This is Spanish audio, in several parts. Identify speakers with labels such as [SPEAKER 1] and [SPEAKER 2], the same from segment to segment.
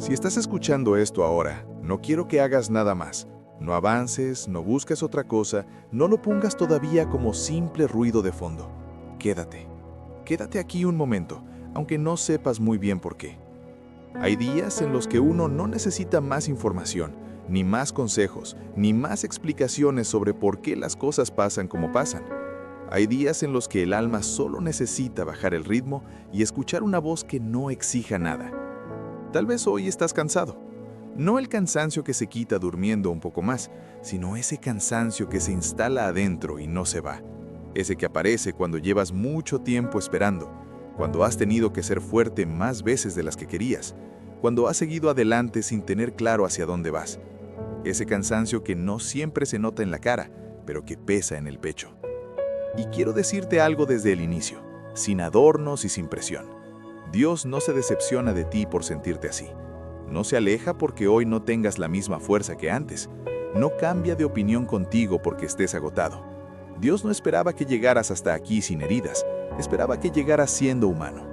[SPEAKER 1] Si estás escuchando esto ahora, no quiero que hagas nada más. No avances, no busques otra cosa, no lo pongas todavía como simple ruido de fondo. Quédate. Quédate aquí un momento, aunque no sepas muy bien por qué. Hay días en los que uno no necesita más información, ni más consejos, ni más explicaciones sobre por qué las cosas pasan como pasan. Hay días en los que el alma solo necesita bajar el ritmo y escuchar una voz que no exija nada. Tal vez hoy estás cansado. No el cansancio que se quita durmiendo un poco más, sino ese cansancio que se instala adentro y no se va. Ese que aparece cuando llevas mucho tiempo esperando, cuando has tenido que ser fuerte más veces de las que querías, cuando has seguido adelante sin tener claro hacia dónde vas. Ese cansancio que no siempre se nota en la cara, pero que pesa en el pecho. Y quiero decirte algo desde el inicio, sin adornos y sin presión. Dios no se decepciona de ti por sentirte así. No se aleja porque hoy no tengas la misma fuerza que antes. No cambia de opinión contigo porque estés agotado. Dios no esperaba que llegaras hasta aquí sin heridas, esperaba que llegaras siendo humano.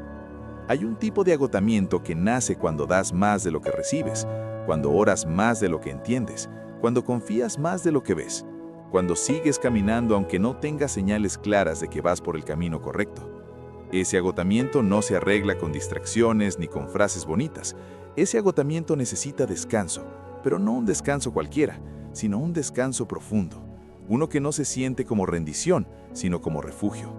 [SPEAKER 1] Hay un tipo de agotamiento que nace cuando das más de lo que recibes, cuando oras más de lo que entiendes, cuando confías más de lo que ves, cuando sigues caminando aunque no tengas señales claras de que vas por el camino correcto. Ese agotamiento no se arregla con distracciones ni con frases bonitas. Ese agotamiento necesita descanso, pero no un descanso cualquiera, sino un descanso profundo. Uno que no se siente como rendición, sino como refugio.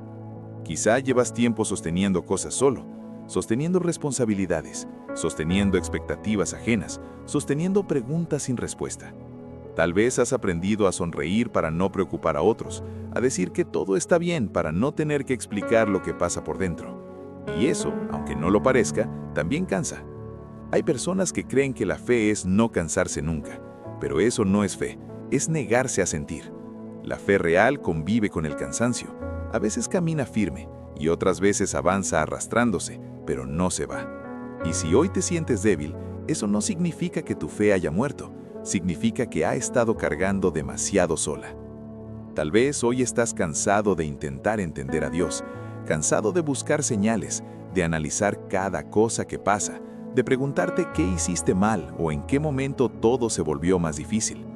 [SPEAKER 1] Quizá llevas tiempo sosteniendo cosas solo, sosteniendo responsabilidades, sosteniendo expectativas ajenas, sosteniendo preguntas sin respuesta. Tal vez has aprendido a sonreír para no preocupar a otros, a decir que todo está bien para no tener que explicar lo que pasa por dentro. Y eso, aunque no lo parezca, también cansa. Hay personas que creen que la fe es no cansarse nunca, pero eso no es fe, es negarse a sentir. La fe real convive con el cansancio, a veces camina firme y otras veces avanza arrastrándose, pero no se va. Y si hoy te sientes débil, eso no significa que tu fe haya muerto, significa que ha estado cargando demasiado sola. Tal vez hoy estás cansado de intentar entender a Dios, cansado de buscar señales, de analizar cada cosa que pasa, de preguntarte qué hiciste mal o en qué momento todo se volvió más difícil.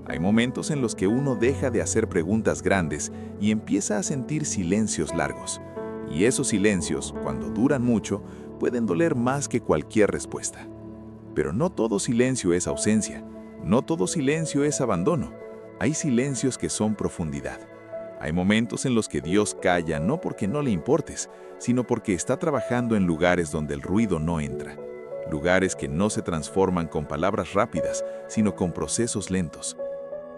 [SPEAKER 1] Hay momentos en los que uno deja de hacer preguntas grandes y empieza a sentir silencios largos. Y esos silencios, cuando duran mucho, pueden doler más que cualquier respuesta. Pero no todo silencio es ausencia, no todo silencio es abandono. Hay silencios que son profundidad. Hay momentos en los que Dios calla no porque no le importes, sino porque está trabajando en lugares donde el ruido no entra. Lugares que no se transforman con palabras rápidas, sino con procesos lentos.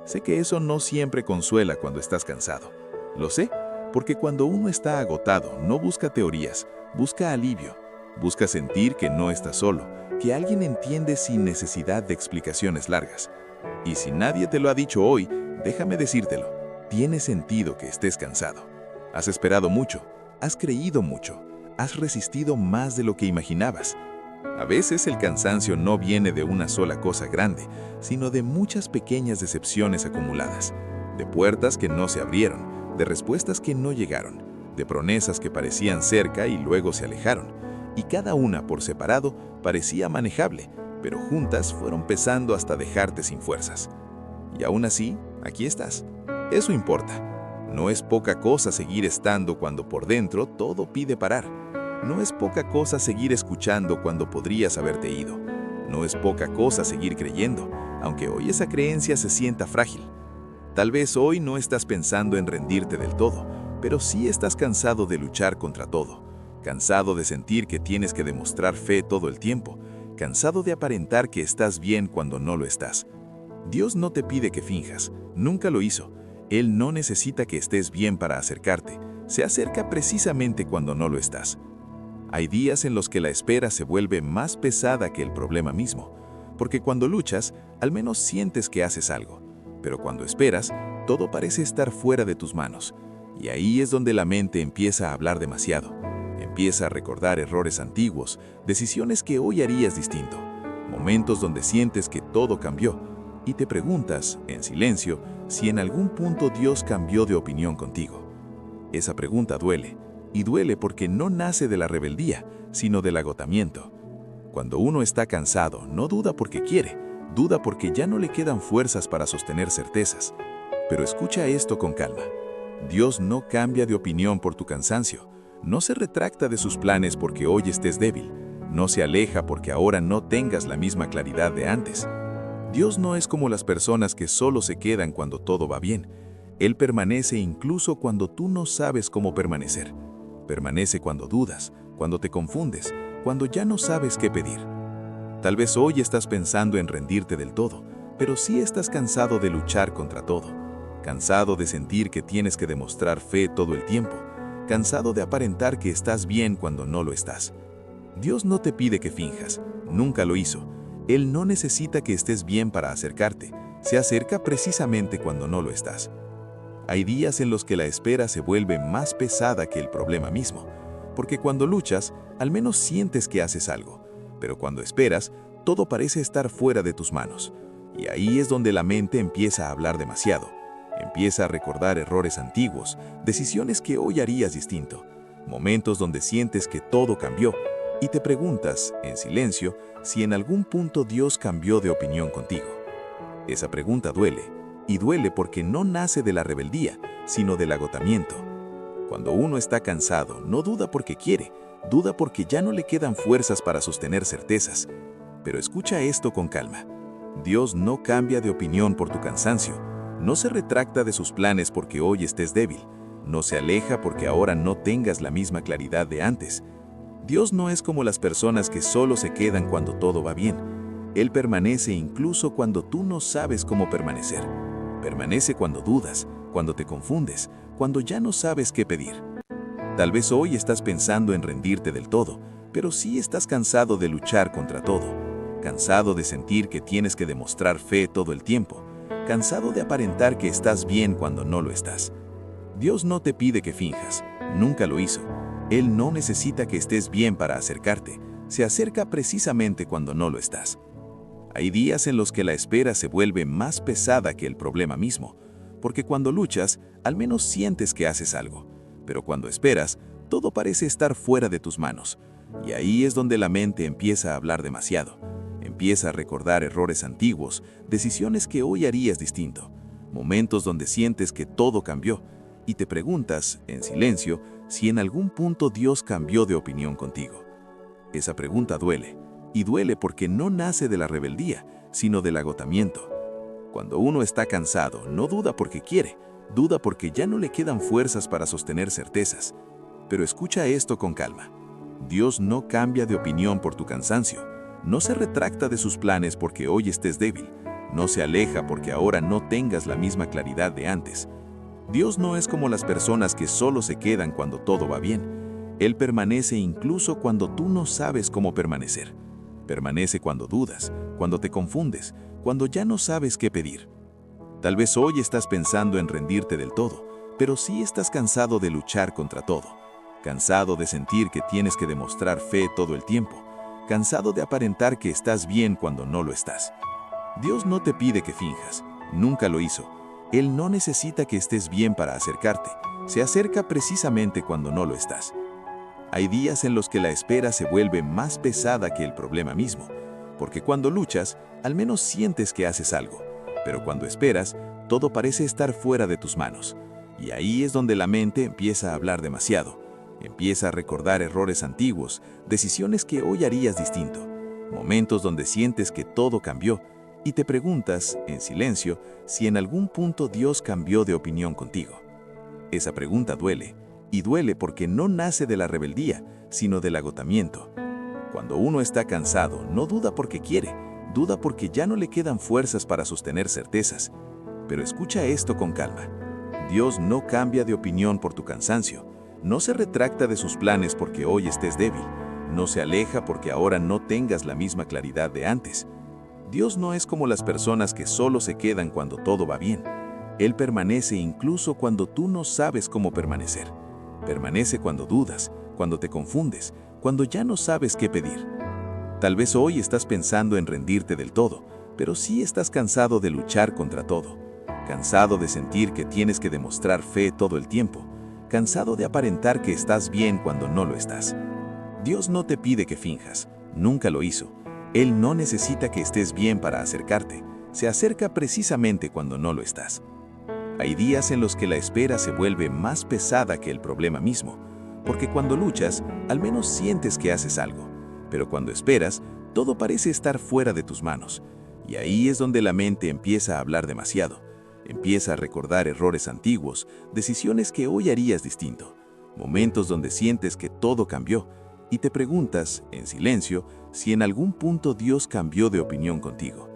[SPEAKER 1] Sé que eso no siempre consuela cuando estás cansado. Lo sé, porque cuando uno está agotado, no busca teorías, busca alivio. Busca sentir que no está solo, que alguien entiende sin necesidad de explicaciones largas. Y si nadie te lo ha dicho hoy, déjame decírtelo. Tiene sentido que estés cansado. Has esperado mucho, has creído mucho, has resistido más de lo que imaginabas. A veces el cansancio no viene de una sola cosa grande, sino de muchas pequeñas decepciones acumuladas, de puertas que no se abrieron, de respuestas que no llegaron, de promesas que parecían cerca y luego se alejaron, y cada una por separado parecía manejable, pero juntas fueron pesando hasta dejarte sin fuerzas. Y aún así, aquí estás. Eso importa. No es poca cosa seguir estando cuando por dentro todo pide parar. No es poca cosa seguir escuchando cuando podrías haberte ido. No es poca cosa seguir creyendo, aunque hoy esa creencia se sienta frágil. Tal vez hoy no estás pensando en rendirte del todo, pero sí estás cansado de luchar contra todo, cansado de sentir que tienes que demostrar fe todo el tiempo, cansado de aparentar que estás bien cuando no lo estás. Dios no te pide que finjas, nunca lo hizo. Él no necesita que estés bien para acercarte, se acerca precisamente cuando no lo estás. Hay días en los que la espera se vuelve más pesada que el problema mismo, porque cuando luchas, al menos sientes que haces algo, pero cuando esperas, todo parece estar fuera de tus manos, y ahí es donde la mente empieza a hablar demasiado, empieza a recordar errores antiguos, decisiones que hoy harías distinto, momentos donde sientes que todo cambió, y te preguntas, en silencio, si en algún punto Dios cambió de opinión contigo. Esa pregunta duele. Y duele porque no nace de la rebeldía, sino del agotamiento. Cuando uno está cansado, no duda porque quiere, duda porque ya no le quedan fuerzas para sostener certezas. Pero escucha esto con calma. Dios no cambia de opinión por tu cansancio, no se retracta de sus planes porque hoy estés débil, no se aleja porque ahora no tengas la misma claridad de antes. Dios no es como las personas que solo se quedan cuando todo va bien. Él permanece incluso cuando tú no sabes cómo permanecer. Permanece cuando dudas, cuando te confundes, cuando ya no sabes qué pedir. Tal vez hoy estás pensando en rendirte del todo, pero sí estás cansado de luchar contra todo. Cansado de sentir que tienes que demostrar fe todo el tiempo. Cansado de aparentar que estás bien cuando no lo estás. Dios no te pide que finjas, nunca lo hizo. Él no necesita que estés bien para acercarte, se acerca precisamente cuando no lo estás. Hay días en los que la espera se vuelve más pesada que el problema mismo, porque cuando luchas, al menos sientes que haces algo, pero cuando esperas, todo parece estar fuera de tus manos. Y ahí es donde la mente empieza a hablar demasiado. Empieza a recordar errores antiguos, decisiones que hoy harías distinto, momentos donde sientes que todo cambió, y te preguntas, en silencio, si en algún punto Dios cambió de opinión contigo. Esa pregunta duele, y duele porque no nace de la rebeldía, sino del agotamiento. Cuando uno está cansado, no duda porque quiere, duda porque ya no le quedan fuerzas para sostener certezas. Pero escucha esto con calma. Dios no cambia de opinión por tu cansancio, no se retracta de sus planes porque hoy estés débil, no se aleja porque ahora no tengas la misma claridad de antes. Dios no es como las personas que solo se quedan cuando todo va bien. Él permanece incluso cuando tú no sabes cómo permanecer. Permanece cuando dudas, cuando te confundes, cuando ya no sabes qué pedir. Tal vez hoy estás pensando en rendirte del todo, pero sí estás cansado de luchar contra todo, cansado de sentir que tienes que demostrar fe todo el tiempo, cansado de aparentar que estás bien cuando no lo estás. Dios no te pide que finjas, nunca lo hizo. Él no necesita que estés bien para acercarte, se acerca precisamente cuando no lo estás. Hay días en los que la espera se vuelve más pesada que el problema mismo, porque cuando luchas, al menos sientes que haces algo, pero cuando esperas, todo parece estar fuera de tus manos, y ahí es donde la mente empieza a hablar demasiado. Empieza a recordar errores antiguos, decisiones que hoy harías distinto, momentos donde sientes que todo cambió, y te preguntas, en silencio, si en algún punto Dios cambió de opinión contigo. Esa pregunta duele, y duele porque no nace de la rebeldía, sino del agotamiento. Cuando uno está cansado, no duda porque quiere, duda porque ya no le quedan fuerzas para sostener certezas. Pero escucha esto con calma. Dios no cambia de opinión por tu cansancio, no se retracta de sus planes porque hoy estés débil, no se aleja porque ahora no tengas la misma claridad de antes. Dios no es como las personas que solo se quedan cuando todo va bien. Él permanece incluso cuando tú no sabes cómo permanecer. Permanece cuando dudas, cuando te confundes, cuando ya no sabes qué pedir. Tal vez hoy estás pensando en rendirte del todo, pero sí estás cansado de luchar contra todo. Cansado de sentir que tienes que demostrar fe todo el tiempo. Cansado de aparentar que estás bien cuando no lo estás. Dios no te pide que finjas, nunca lo hizo. Él no necesita que estés bien para acercarte, se acerca precisamente cuando no lo estás. Hay días en los que la espera se vuelve más pesada que el problema mismo, porque cuando luchas, al menos sientes que haces algo, pero cuando esperas, todo parece estar fuera de tus manos. Y ahí es donde la mente empieza a hablar demasiado, empieza a recordar errores antiguos, decisiones que hoy harías distinto, momentos donde sientes que todo cambió, y te preguntas, en silencio, si en algún punto Dios cambió de opinión contigo. Esa pregunta duele, y duele porque no nace de la rebeldía, sino del agotamiento. Cuando uno está cansado, no duda porque quiere, duda porque ya no le quedan fuerzas para sostener certezas. Pero escucha esto con calma. Dios no cambia de opinión por tu cansancio, no se retracta de sus planes porque hoy estés débil, no se aleja porque ahora no tengas la misma claridad de antes. Dios no es como las personas que solo se quedan cuando todo va bien. Él permanece incluso cuando tú no sabes cómo permanecer. Permanece cuando dudas, cuando te confundes, cuando ya no sabes qué pedir. Tal vez hoy estás pensando en rendirte del todo, pero sí estás cansado de luchar contra todo. Cansado de sentir que tienes que demostrar fe todo el tiempo. Cansado de aparentar que estás bien cuando no lo estás. Dios no te pide que finjas,
[SPEAKER 2] Nunca lo hizo. Él no necesita que estés bien para acercarte. Se acerca precisamente cuando no lo estás. Hay días en los que la espera se vuelve más pesada que el problema mismo, porque cuando luchas, al menos sientes que haces algo. Pero cuando esperas, todo parece estar fuera de tus manos. Y ahí es donde la mente empieza a hablar demasiado. Empieza a recordar errores antiguos, decisiones que hoy harías distinto, momentos donde sientes que todo cambió, y te preguntas, en silencio, si en algún punto Dios cambió de opinión contigo.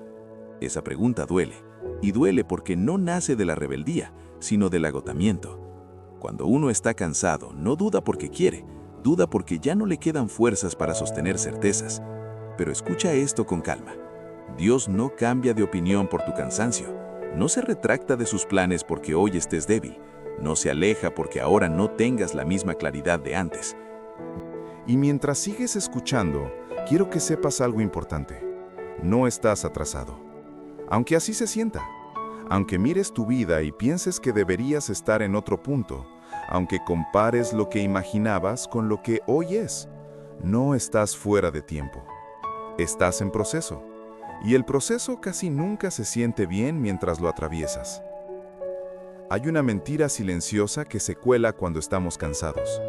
[SPEAKER 2] Esa pregunta duele, y duele porque no nace de la rebeldía, sino del agotamiento. Cuando uno está cansado, no duda porque quiere, duda porque ya no le quedan fuerzas para sostener certezas. Pero escucha esto con calma. Dios no cambia de opinión por tu cansancio, no se retracta de sus planes porque hoy estés débil, no se aleja porque ahora no tengas la misma claridad de antes.
[SPEAKER 1] Y mientras sigues escuchando, quiero que sepas algo importante. No estás atrasado. Aunque así se sienta, aunque mires tu vida y pienses que deberías estar en otro punto, aunque compares lo que imaginabas con lo que hoy es, no estás fuera de tiempo. Estás en proceso. Y el proceso casi nunca se siente bien mientras lo atraviesas. Hay una mentira silenciosa que se cuela cuando estamos cansados.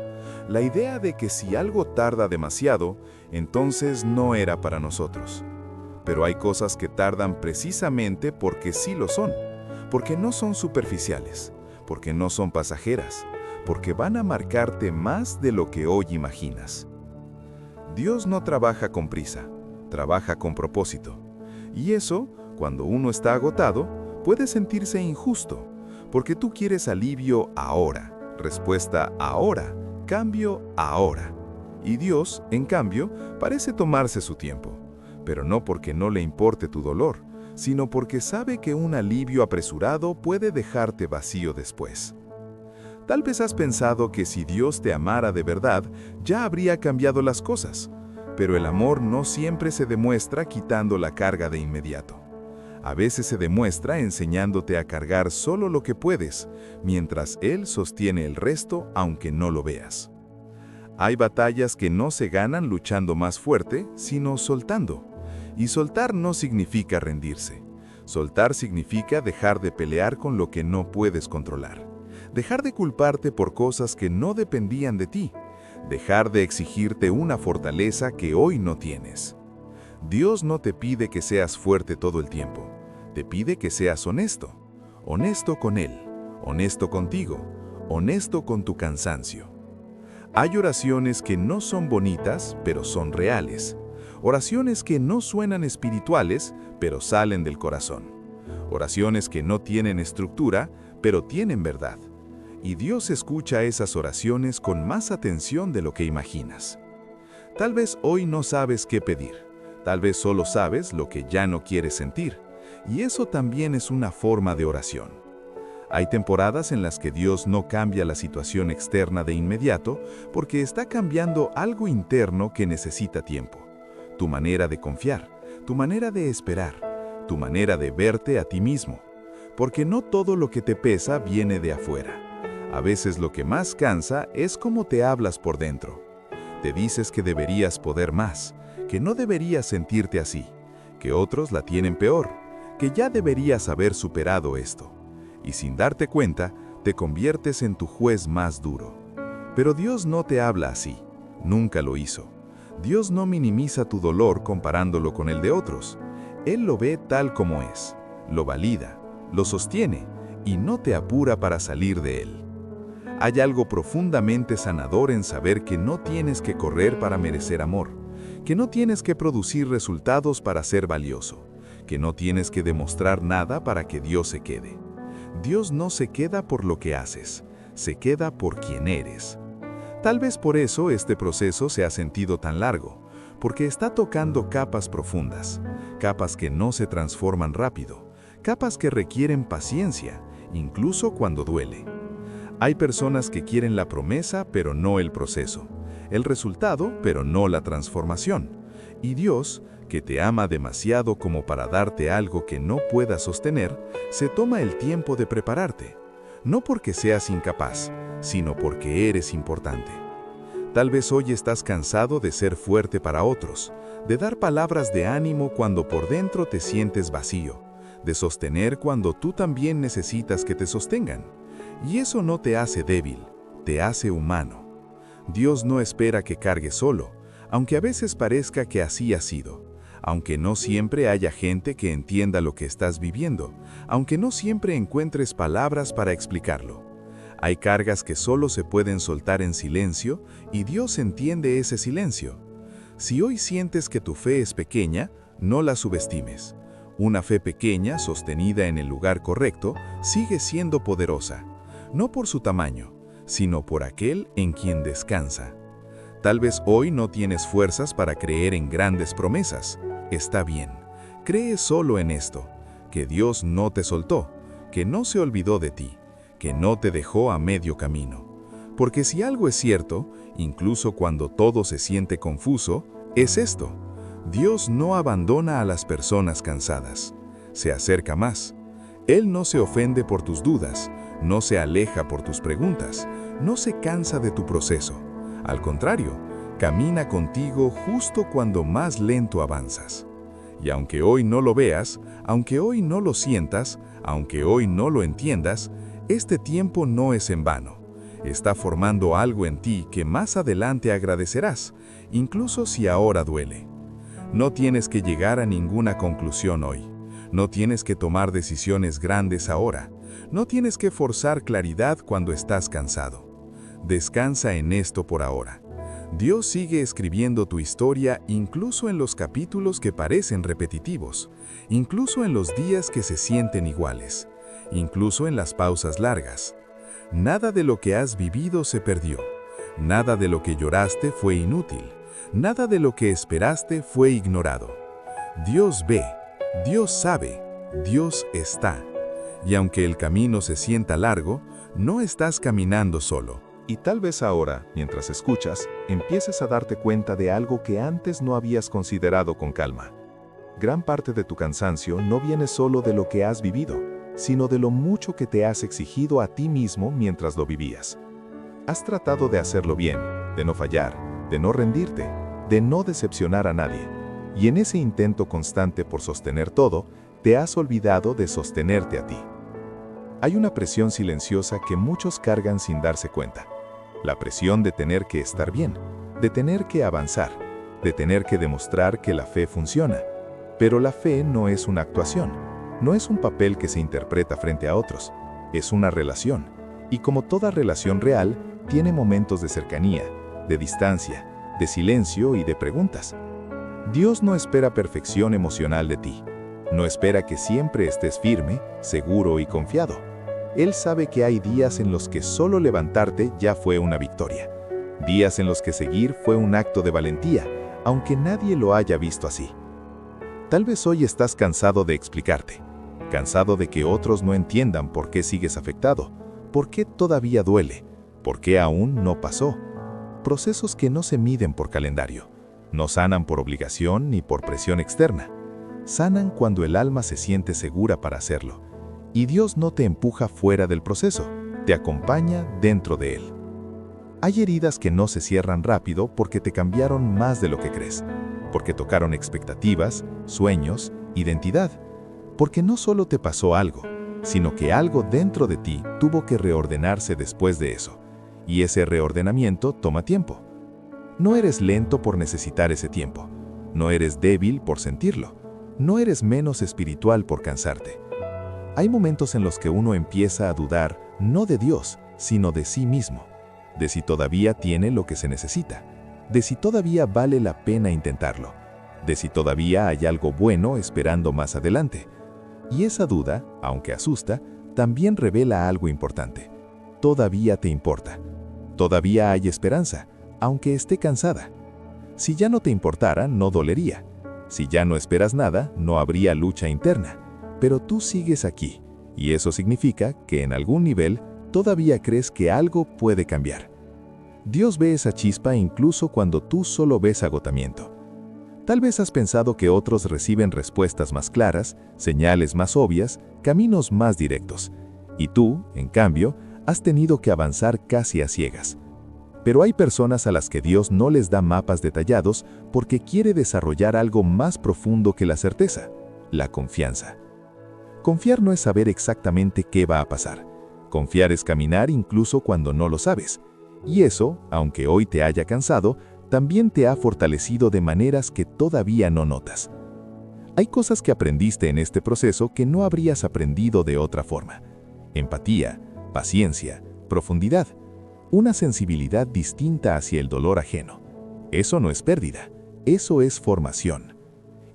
[SPEAKER 1] La idea de que si algo tarda demasiado, entonces no era para nosotros. Pero hay cosas que tardan precisamente porque sí lo son, porque no son superficiales, porque no son pasajeras, porque van a marcarte más de lo que hoy imaginas. Dios no trabaja con prisa, trabaja con propósito. Y eso, cuando uno está agotado, puede sentirse injusto, porque tú quieres alivio ahora, respuesta ahora, cambio ahora. Y Dios, en cambio, parece tomarse su tiempo, pero no porque no le importe tu dolor, sino porque sabe que un alivio apresurado puede dejarte vacío después. Tal vez has pensado que si Dios te amara de verdad, ya habría cambiado las cosas, pero el amor no siempre se demuestra quitando la carga de inmediato. A veces se demuestra enseñándote a cargar solo lo que puedes, mientras Él sostiene el resto aunque no lo veas. Hay batallas que no se ganan luchando más fuerte, sino soltando. Y soltar no significa rendirse. Soltar significa dejar de pelear con lo que no puedes controlar. Dejar de culparte por cosas que no dependían de ti. Dejar de exigirte una fortaleza que hoy no tienes. Dios no te pide que seas fuerte todo el tiempo. Te pide que seas honesto. Honesto con Él. Honesto contigo. Honesto con tu cansancio. Hay oraciones que no son bonitas, pero son reales. Oraciones que no suenan espirituales, pero salen del corazón. Oraciones que no tienen estructura, pero tienen verdad. Y Dios escucha esas oraciones con más atención de lo que imaginas. Tal vez hoy no sabes qué pedir. Tal vez solo sabes lo que ya no quieres sentir. Y eso también es una forma de oración. Hay temporadas en las que Dios no cambia la situación externa de inmediato porque está cambiando algo interno que necesita tiempo. Tu manera de confiar, tu manera de esperar, tu manera de verte a ti mismo. Porque no todo lo que te pesa viene de afuera. A veces lo que más cansa es cómo te hablas por dentro. Te dices que deberías poder más, que no deberías sentirte así, que otros la tienen peor, que ya deberías haber superado esto. Y sin darte cuenta, te conviertes en tu juez más duro. Pero Dios no te habla así, nunca lo hizo. Dios no minimiza tu dolor comparándolo con el de otros. Él lo ve tal como es, lo valida, lo sostiene y no te apura para salir de él. Hay algo profundamente sanador en saber que no tienes que correr para merecer amor, que no tienes que producir resultados para ser valioso, que no tienes que demostrar nada para que Dios se quede. Dios no se queda por lo que haces, se queda por quien eres. Tal vez por eso este proceso se ha sentido tan largo, porque está tocando capas profundas, capas que no se transforman rápido, capas que requieren paciencia, incluso cuando duele. Hay personas que quieren la promesa, pero no el proceso, el resultado, pero no la transformación. Y Dios, que te ama demasiado como para darte algo que no puedas sostener, se toma el tiempo de prepararte, no porque seas incapaz, sino porque eres importante. Tal vez hoy estás cansado de ser fuerte para otros,
[SPEAKER 3] de dar palabras de ánimo cuando por dentro te sientes vacío, de sostener cuando tú también necesitas que te sostengan. Y eso no te hace débil, te hace humano. Dios no espera que cargues solo, aunque a veces parezca que así ha sido, aunque no siempre haya gente que entienda lo que estás viviendo, aunque no siempre encuentres palabras para explicarlo. Hay cargas que solo se pueden soltar en silencio y Dios entiende ese silencio. Si hoy sientes que tu fe es pequeña, no la subestimes. Una fe pequeña, sostenida en el lugar correcto, sigue siendo poderosa, no por su tamaño, sino por aquel en quien descansa. Tal vez hoy no tienes fuerzas para creer en grandes promesas. Está bien. Cree solo en esto, que Dios no te soltó, que no se olvidó de ti, que no te dejó a medio camino. Porque si algo es cierto, incluso cuando todo se siente confuso, es esto: Dios no abandona a las personas cansadas. Se acerca más. Él no se ofende por tus dudas, no se aleja por tus preguntas, no se cansa de tu proceso. Al contrario, camina contigo justo cuando más lento avanzas. Y aunque hoy no lo veas, aunque hoy no lo sientas, aunque hoy no lo entiendas, este tiempo no es en vano. Está formando algo en ti que más adelante agradecerás, incluso si ahora duele. No tienes que llegar a ninguna conclusión hoy. No tienes que tomar decisiones grandes ahora. No tienes que forzar claridad cuando estás cansado. Descansa en esto por ahora. Dios sigue escribiendo tu historia incluso en los capítulos que parecen repetitivos, incluso en los días que se sienten iguales, incluso en las pausas largas. Nada de lo que has vivido se perdió. Nada de lo que lloraste fue inútil. Nada de lo que esperaste fue ignorado. Dios ve, Dios sabe, Dios está. Y aunque el camino se sienta largo, no estás caminando solo.
[SPEAKER 1] Y tal vez ahora, mientras escuchas, empieces a darte cuenta de algo que antes no habías considerado con calma. Gran parte de tu cansancio no viene solo de lo que has vivido, sino de lo mucho que te has exigido a ti mismo mientras lo vivías. Has tratado de hacerlo bien, de no fallar, de no rendirte, de no decepcionar a nadie. Y en ese intento constante por sostener todo, te has olvidado de sostenerte a ti. Hay una presión silenciosa que muchos cargan sin darse cuenta. La presión de tener que estar bien, de tener que avanzar, de tener que demostrar que la fe funciona. Pero la fe no es una actuación, no es un papel que se interpreta frente a otros, es una relación. Y como toda relación real, tiene momentos de cercanía, de distancia, de silencio y de preguntas. Dios no espera perfección emocional de ti. No espera que siempre estés firme, seguro y confiado. Él sabe que hay días en los que solo levantarte ya fue una victoria. Días en los que seguir fue un acto de valentía, aunque nadie lo haya visto así. Tal vez hoy estás cansado de explicarte, cansado de que otros no entiendan por qué sigues afectado, por qué todavía duele, por qué aún no pasó. Procesos que no se miden por calendario, no sanan por obligación ni por presión externa. Sanan cuando el alma se siente segura para hacerlo. Y Dios no te empuja fuera del proceso, te acompaña dentro de él. Hay heridas que no se cierran rápido porque te cambiaron más de lo que crees, porque tocaron expectativas, sueños, identidad, porque no solo te pasó algo, sino que algo dentro de ti tuvo que reordenarse después de eso, y ese reordenamiento toma tiempo. No eres lento por necesitar ese tiempo, no eres débil por sentirlo, no eres menos espiritual por cansarte. Hay momentos en los que uno empieza a dudar no de Dios, sino de sí mismo, de si todavía tiene lo que se necesita, de si todavía vale la pena intentarlo, de si todavía hay algo bueno esperando más adelante. Y esa duda, aunque asusta, también revela algo importante. Todavía te importa. Todavía hay esperanza, aunque esté cansada. Si ya no te importara, no dolería. Si ya no esperas nada, no habría lucha interna. Pero tú sigues aquí, y eso significa que en algún nivel todavía crees que algo puede cambiar. Dios ve esa chispa incluso cuando tú solo ves agotamiento. Tal vez has pensado que otros reciben respuestas más claras, señales más obvias, caminos más directos. Y tú, en cambio, has tenido que avanzar casi a ciegas.
[SPEAKER 3] Pero hay personas a las que Dios no les da mapas detallados porque quiere desarrollar algo más profundo que la certeza, la confianza. Confiar no es saber exactamente qué va a pasar. Confiar es caminar incluso cuando no lo sabes. Y eso, aunque hoy te haya cansado, también te ha fortalecido de maneras que todavía no notas. Hay cosas que aprendiste en este proceso que no habrías aprendido de otra forma. Empatía, paciencia, profundidad, una sensibilidad distinta hacia el dolor ajeno. Eso no es pérdida, eso es formación.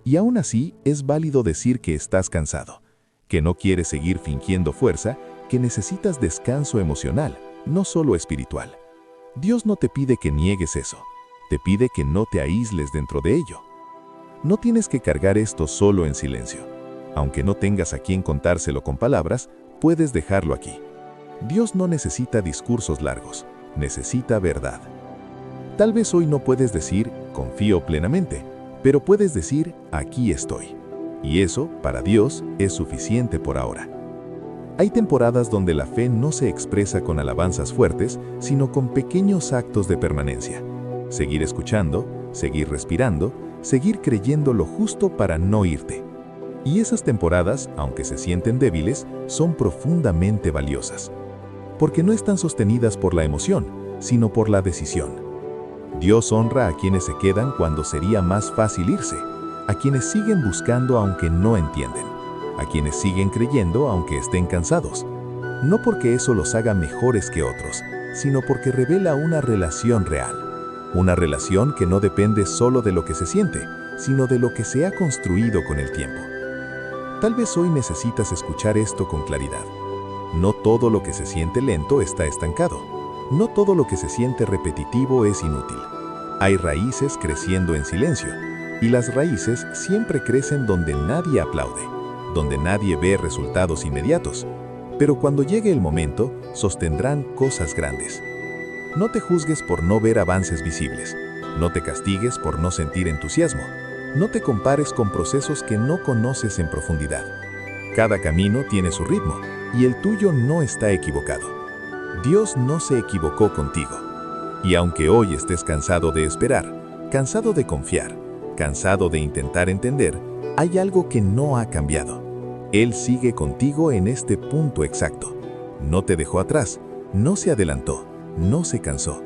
[SPEAKER 3] Y aún así es válido decir que estás cansado, que no quieres seguir fingiendo fuerza, que necesitas descanso emocional, no solo espiritual. Dios no te pide que niegues eso, te pide que no te aísles dentro de ello. No tienes que cargar esto solo en silencio. Aunque no tengas a quien contárselo con palabras, puedes dejarlo aquí. Dios no necesita discursos largos, necesita verdad. Tal vez hoy no puedes decir, confío plenamente, pero puedes decir, aquí estoy. Y eso, para Dios, es suficiente por ahora. Hay temporadas donde la fe no se expresa con alabanzas fuertes, sino con pequeños actos de permanencia. Seguir escuchando, seguir respirando, seguir creyendo lo justo para no irte. Y esas temporadas, aunque se sienten débiles, son profundamente valiosas. Porque no están sostenidas por la emoción, sino por la decisión. Dios honra a quienes se quedan cuando sería más fácil irse, a quienes siguen buscando aunque no entienden, a quienes siguen creyendo aunque estén cansados. No porque eso los haga mejores que otros, sino porque revela una relación real. Una relación que no depende solo de lo que se siente, sino de lo que se ha construido con el tiempo. Tal vez hoy necesitas escuchar esto con claridad. No todo lo que se siente lento está estancado. No todo lo que se siente repetitivo es inútil. Hay raíces creciendo en silencio, y las raíces siempre crecen donde nadie aplaude, donde nadie ve resultados inmediatos. Pero cuando llegue el momento, sostendrán cosas grandes. No te juzgues por no ver avances visibles. No te castigues por no sentir entusiasmo. No te compares con procesos que no conoces en profundidad. Cada camino tiene su ritmo, y el tuyo no está equivocado. Dios no se equivocó contigo. Y aunque hoy estés cansado de esperar, cansado de confiar, cansado de intentar entender, hay algo que no ha cambiado. Él sigue contigo en este punto exacto. No te dejó atrás, no se adelantó, no se cansó.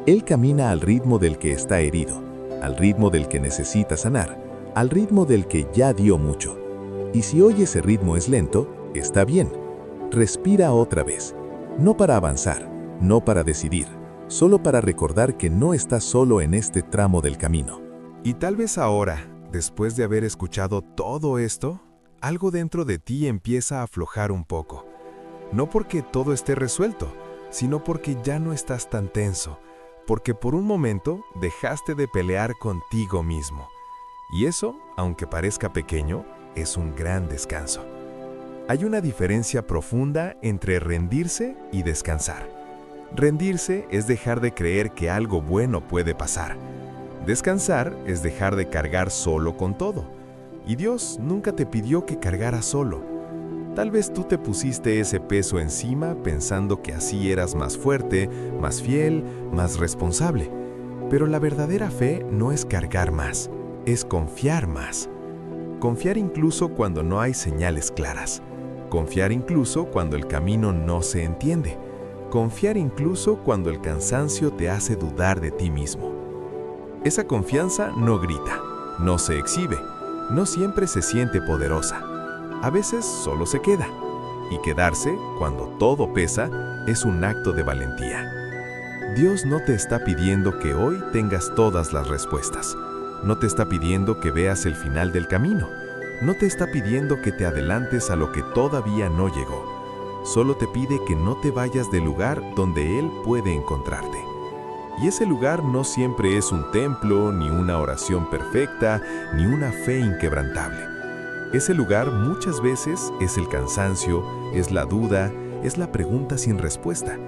[SPEAKER 3] Él camina al ritmo del que está herido, al ritmo del que necesita sanar, al ritmo del que ya dio mucho. Y si hoy ese ritmo es lento, está bien. Respira otra vez. No para avanzar, no para decidir, solo para recordar que no estás solo en este tramo del camino.
[SPEAKER 1] Y tal vez ahora, después de haber escuchado todo esto, algo dentro de ti empieza a aflojar un poco. No porque todo esté resuelto, sino porque ya no estás tan tenso, porque por un momento dejaste de pelear contigo mismo. Y eso, aunque parezca pequeño, es un gran descanso. Hay una diferencia profunda entre rendirse y descansar. Rendirse es dejar de creer que algo bueno puede pasar. Descansar es dejar de cargar solo con todo. Y Dios nunca te pidió que cargaras solo. Tal vez tú te pusiste ese peso encima pensando que así eras más fuerte, más fiel, más responsable. Pero la verdadera fe no es cargar más, es confiar más. Confiar incluso cuando no hay señales claras. Confiar incluso cuando el camino no se entiende. Confiar incluso cuando el cansancio te hace dudar de ti mismo. Esa confianza no grita, no se exhibe, no siempre se siente poderosa. A veces solo se queda. Y quedarse, cuando todo pesa, es un acto de valentía. Dios no te está pidiendo que hoy tengas todas las respuestas. No te está pidiendo que veas el final del camino. No te está pidiendo que te adelantes a lo que todavía no llegó. Solo te pide que no te vayas del lugar donde Él puede encontrarte. Y ese lugar no siempre es un templo, ni una oración perfecta, ni una fe inquebrantable. Ese lugar muchas veces es el cansancio, es la duda, es la pregunta sin respuesta,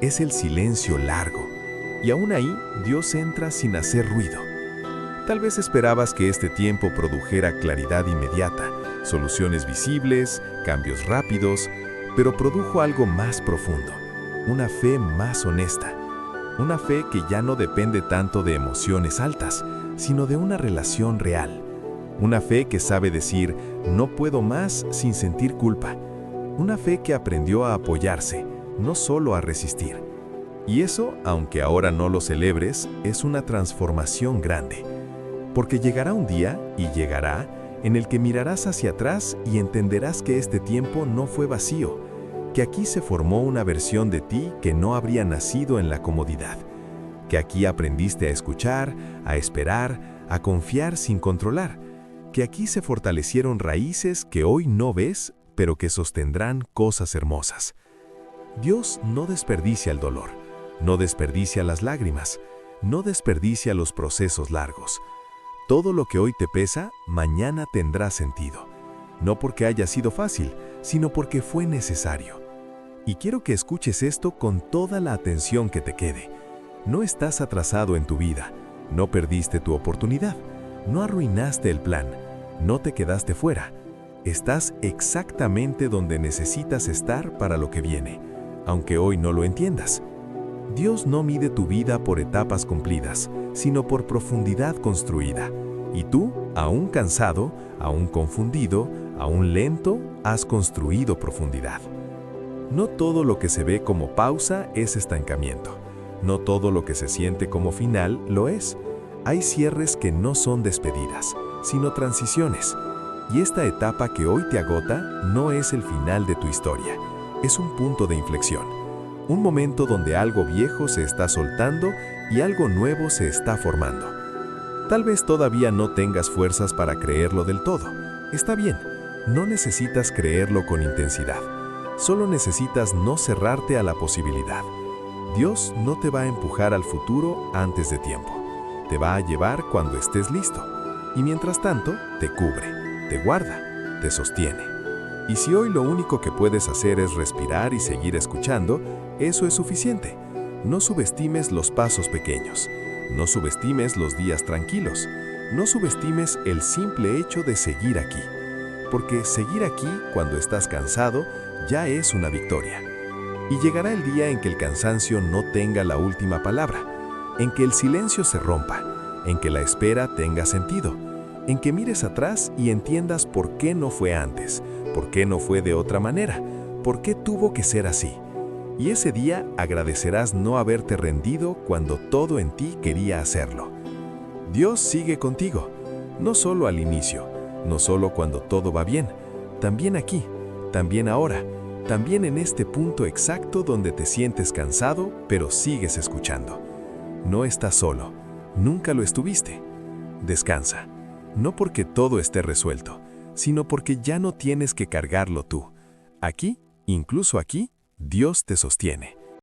[SPEAKER 1] es el silencio largo. Y aún ahí, Dios entra sin hacer ruido. Tal vez esperabas que este tiempo produjera claridad inmediata, soluciones visibles, cambios rápidos, pero produjo algo más profundo, una fe más honesta.
[SPEAKER 3] Una fe que ya no depende tanto de emociones altas, sino de una relación real. Una fe que sabe decir, no puedo más sin sentir culpa. Una fe que aprendió a apoyarse, no solo a resistir. Y eso, aunque ahora no lo celebres, es una transformación grande. Porque llegará un día, y llegará, en el que mirarás hacia atrás y entenderás que este tiempo no fue vacío, que aquí se formó una versión de ti que no habría nacido en la comodidad, que aquí aprendiste a escuchar, a esperar, a confiar sin controlar, que aquí se fortalecieron raíces que hoy no ves, pero que sostendrán cosas hermosas. Dios no desperdicia el dolor, no desperdicia las lágrimas, no desperdicia los procesos largos. Todo lo que hoy te pesa, mañana tendrá sentido. No porque haya sido fácil, sino porque fue necesario. Y quiero que escuches esto con toda la atención que te quede. No estás atrasado en tu vida, no perdiste tu oportunidad, no arruinaste el plan, no te quedaste fuera. Estás exactamente donde necesitas estar para lo que viene, aunque hoy no lo entiendas. Dios no mide tu vida por etapas cumplidas, sino por profundidad construida. Y tú, aún cansado, aún confundido, aún lento, has construido profundidad. No todo lo que se ve como pausa es estancamiento. No todo lo que se siente como final lo es. Hay cierres que no son despedidas, sino transiciones. Y esta etapa que hoy te agota no es el final de tu historia, es un punto de inflexión. Un momento donde algo viejo se está soltando y algo nuevo se está formando. Tal vez todavía no tengas fuerzas para creerlo del todo. Está bien, no necesitas creerlo con intensidad. Solo necesitas no cerrarte a la posibilidad. Dios no te va a empujar al futuro antes de tiempo. Te va a llevar cuando estés listo. Y mientras tanto, te cubre, te guarda, te sostiene. Y si hoy lo único que puedes hacer es respirar y seguir escuchando, eso es suficiente. No subestimes los pasos pequeños. No subestimes los días tranquilos. No subestimes el simple hecho de seguir aquí. Porque seguir aquí cuando estás cansado ya es una victoria. Y llegará el día en que el cansancio no tenga la última palabra, en que el silencio se rompa, en que la espera tenga sentido, en que mires atrás y entiendas por qué no fue antes, por qué no fue de otra manera, por qué tuvo que ser así. Y ese día agradecerás no haberte rendido cuando todo en ti quería hacerlo. Dios sigue contigo, no solo al inicio, no solo cuando todo va bien, también aquí, también ahora, también en este punto exacto donde te sientes cansado, pero sigues escuchando. No estás solo, nunca lo estuviste. Descansa, no porque todo esté resuelto, sino porque ya no tienes que cargarlo tú. Aquí, incluso aquí, Dios te sostiene.